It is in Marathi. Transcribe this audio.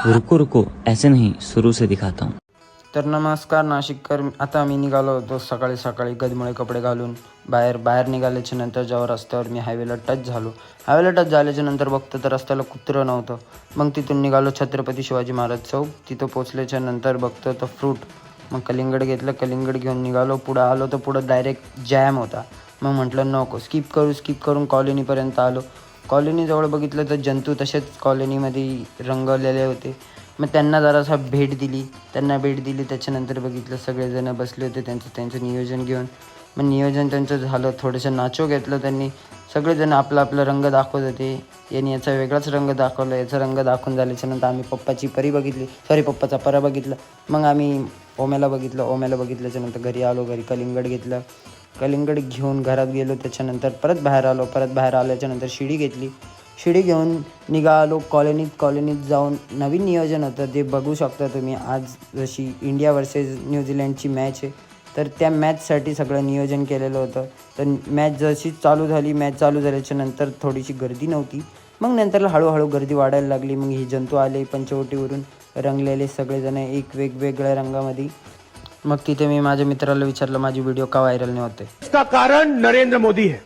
रुको रुको ऐसे नहीं, शुरू से दिखाता हूँ। तर नमस्कार नाशिककर. आता मी निघालो होतो सकाळी सकाळी गदमुळे कपडे घालून बाहेर निघाल्याच्या नंतर जेव्हा रस्त्यावर मी हायवेला टच झाल्याच्या नंतर बघतो तर रस्त्याला कुत्रं नव्हतं. मग तिथून निघालो छत्रपती शिवाजी महाराज चौक. तिथं पोचल्याच्या नंतर बघतो तर फ्रूट. मग कलिंगड घेतलं, कलिंगड घेऊन निघालो. पुढं आलो तर पुढं डायरेक्ट जॅम होता. मग म्हटलं नको, स्किप करून कॉलनीपर्यंत आलो. कॉलनीजवळ बघितलं तर जंतू तसेच कॉलनीमध्ये रंगवलेले होते. मग त्यांना जरासा भेट दिली. त्याच्यानंतर बघितलं सगळेजण बसले होते त्यांचं नियोजन घेऊन. मग नियोजन त्यांचं झालं. थोडंसं नाचो घेतलं त्यांनी. सगळेजण आपला रंग दाखवत होते. यांनी याचा वेगळाच रंग दाखवला. याचा रंग दाखवून झाल्याच्यानंतर आम्ही पप्पाचा परा बघितलं. मग आम्ही ओम्याला बघितल्याच्यानंतर घरी आलो. घरी कलिंगड घेतलं. कलिंगड घेऊन घरात गेलो. त्याच्यानंतर परत बाहेर आल्याच्यानंतर शिडी घेऊन निघालो कॉलनीत जाऊन. नवीन नियोजन होतं ते बघू शकता तुम्ही. आज जशी इंडिया वर्सेस न्यूझीलंडची मॅच आहे तर त्या मॅचसाठी सगळं नियोजन केलेलं होतं. तर मॅच जशी चालू झाल्याच्या नंतर थोडीशी गर्दी नव्हती. मग नंतर हळूहळू गर्दी वाढायला लागली. मग ही जंतू आले पंचवटीवरून रंगलेले सगळेजण एक वेगवेगळ्या रंगामध्ये. मग तिथे मी माझ्या मित्राला विचारलं माझी व्हिडिओ का व्हायरल नाही होते. इसका कारण नरेंद्र मोदी है.